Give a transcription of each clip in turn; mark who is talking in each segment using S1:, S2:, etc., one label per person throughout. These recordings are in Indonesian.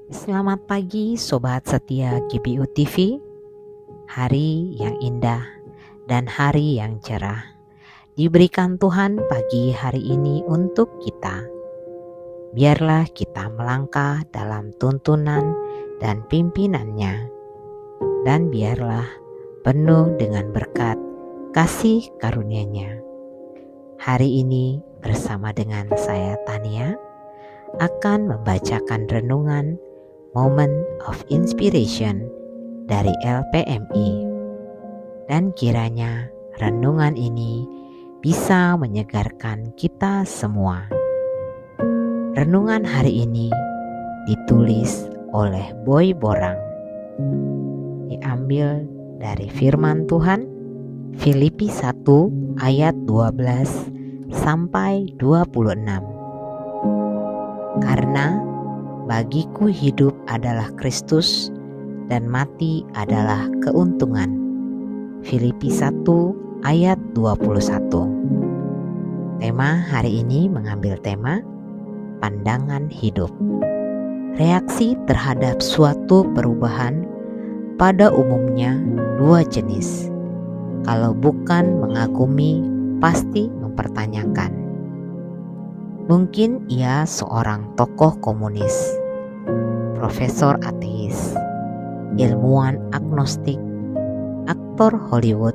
S1: Selamat pagi Sobat Setia GBU TV. Hari yang indah dan hari yang cerah diberikan Tuhan pagi hari ini untuk kita. Biarlah kita melangkah dalam tuntunan dan pimpinannya, dan biarlah penuh dengan berkat kasih karunia-Nya. Hari ini bersama dengan saya Tania akan membacakan renungan Moment of Inspiration dari LPMI, dan kiranya renungan ini bisa menyegarkan kita semua. Renungan hari ini ditulis oleh Boy Borang, diambil dari firman Tuhan Filipi 1 ayat 12 sampai 26. Karena bagiku hidup adalah Kristus dan mati adalah keuntungan. Filipi 1 ayat 21. Tema hari ini mengambil tema pandangan hidup. Reaksi terhadap suatu perubahan pada umumnya dua jenis. Kalau bukan mengagumi, pasti mempertanyakan. Mungkin ia seorang tokoh komunis, profesor ateis, ilmuwan agnostik, aktor Hollywood,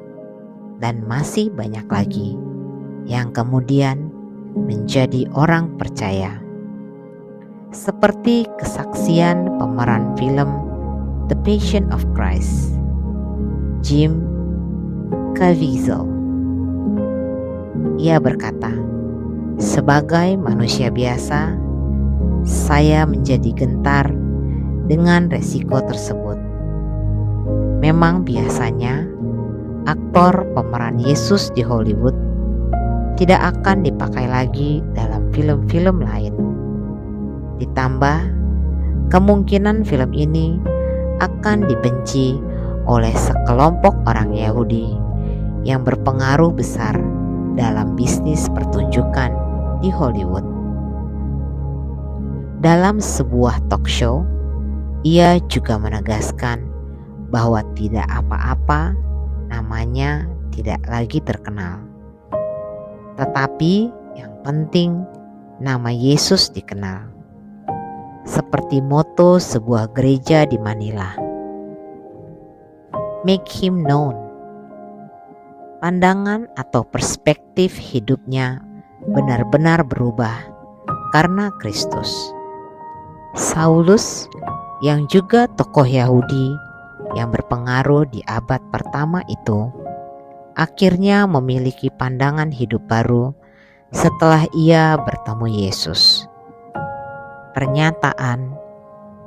S1: dan masih banyak lagi yang kemudian menjadi orang percaya. Seperti kesaksian pemeran film The Passion of Christ, Jim Caviezel. Ia berkata, "Sebagai manusia biasa, saya menjadi gentar dengan resiko tersebut. Memang biasanya aktor pemeran Yesus di Hollywood tidak akan dipakai lagi dalam film-film lain. Ditambah, kemungkinan film ini akan dibenci oleh sekelompok orang Yahudi yang berpengaruh besar dalam bisnis pertunjukan di Hollywood." Dalam sebuah talk show, ia juga menegaskan bahwa tidak apa-apa namanya tidak lagi terkenal. Tetapi yang penting nama Yesus dikenal. Seperti moto sebuah gereja di Manila, "Make him known." Pandangan atau perspektif hidupnya benar-benar berubah karena Kristus. Saulus, yang juga tokoh Yahudi yang berpengaruh di abad pertama itu, akhirnya memiliki pandangan hidup baru setelah ia bertemu Yesus. Pernyataan,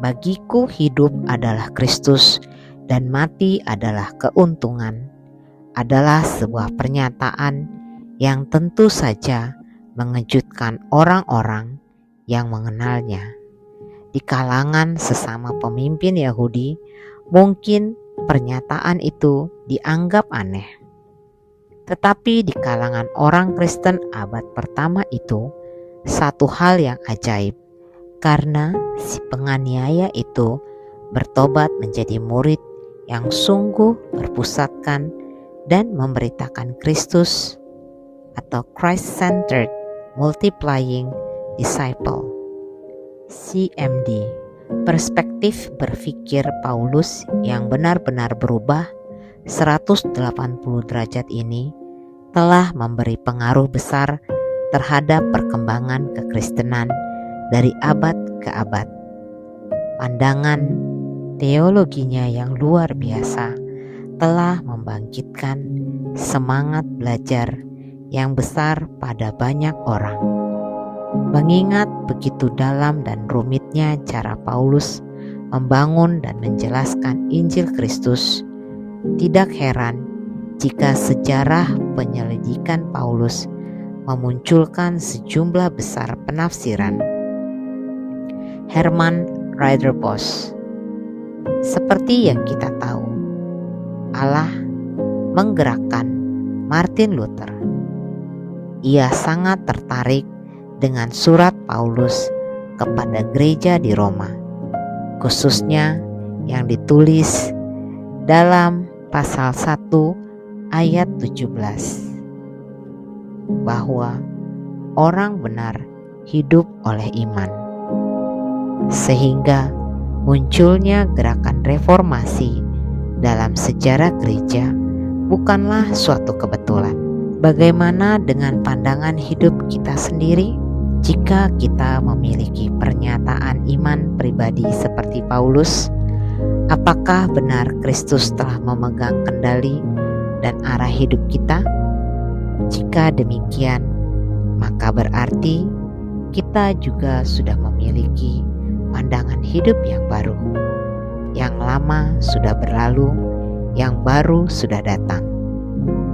S1: "Bagiku hidup adalah Kristus dan mati adalah keuntungan," adalah sebuah pernyataan yang tentu saja mengejutkan orang-orang yang mengenalnya. Di kalangan sesama pemimpin Yahudi, mungkin pernyataan itu dianggap aneh. Tetapi di kalangan orang Kristen abad pertama itu, satu hal yang ajaib, karena si penganiaya itu bertobat menjadi murid yang sungguh berpusatkan dan memberitakan Kristus atau Christ-centered multiplying disciple. CMD, perspektif berpikir Paulus yang benar-benar berubah 180 derajat ini telah memberi pengaruh besar terhadap perkembangan kekristenan dari abad ke abad. Pandangan teologinya yang luar biasa telah membangkitkan semangat belajar yang besar pada banyak orang. Mengingat begitu dalam dan rumitnya cara Paulus membangun dan menjelaskan Injil Kristus, tidak heran jika sejarah penyelidikan Paulus memunculkan sejumlah besar penafsiran. Herman Ridderbos, seperti yang kita tahu, Allah menggerakkan Martin Luther. Ia sangat tertarik dengan surat Paulus kepada gereja di Roma. khususnya yang ditulis dalam pasal 1 ayat 17, bahwa orang benar hidup oleh iman. Sehingga munculnya gerakan reformasi dalam sejarah gereja bukanlah suatu kebetulan. Bagaimana dengan pandangan hidup kita sendiri? Jika kita memiliki pernyataan iman pribadi seperti Paulus, apakah benar Kristus telah memegang kendali dan arah hidup kita? Jika demikian, maka berarti kita juga sudah memiliki pandangan hidup yang baru. Yang lama sudah berlalu, yang baru sudah datang.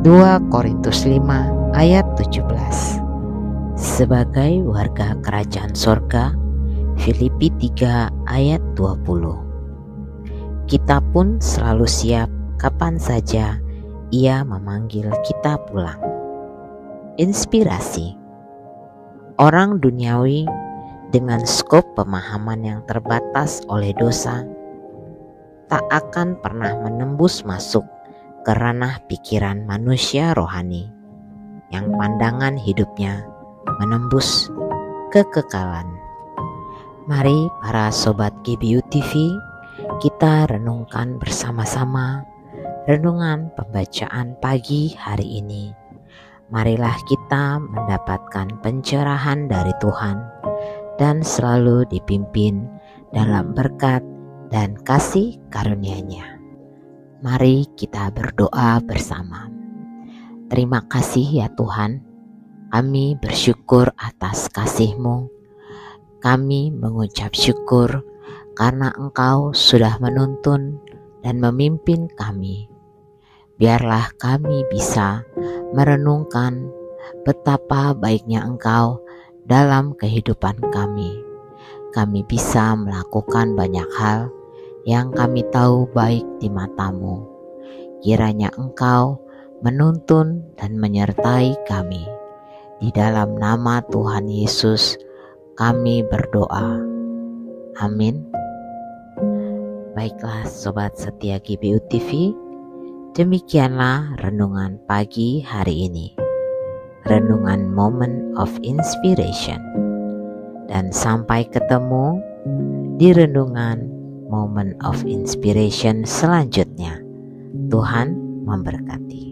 S1: 2 Korintus 5 ayat 17. Sebagai warga kerajaan sorga, Filipi 3 ayat 20. Kita pun selalu siap kapan saja Ia memanggil kita pulang. Inspirasi. Orang duniawi dengan skop pemahaman yang terbatas oleh dosa tak akan pernah menembus masuk ke ranah pikiran manusia rohani yang pandangan hidupnya menembus kekekalan. Mari para sobat GBU TV, kita renungkan bersama-sama renungan pembacaan pagi hari ini. Marilah kita mendapatkan pencerahan dari Tuhan dan selalu dipimpin dalam berkat dan kasih karunia-Nya. Mari kita berdoa bersama. Terima kasih ya Tuhan, kami bersyukur atas kasih-Mu. Kami mengucap syukur karena Engkau sudah menuntun dan memimpin kami. Biarlah kami bisa merenungkan betapa baiknya Engkau dalam kehidupan kami. Kami bisa melakukan banyak hal yang kami tahu baik di mata-Mu. Kiranya Engkau menuntun dan menyertai kami. Di dalam nama Tuhan Yesus kami berdoa. Amin. Baiklah sobat setia GBU TV, demikianlah renungan pagi hari ini. Renungan Moment of Inspiration. Dan sampai ketemu di renungan Moment of Inspiration selanjutnya. Tuhan memberkati.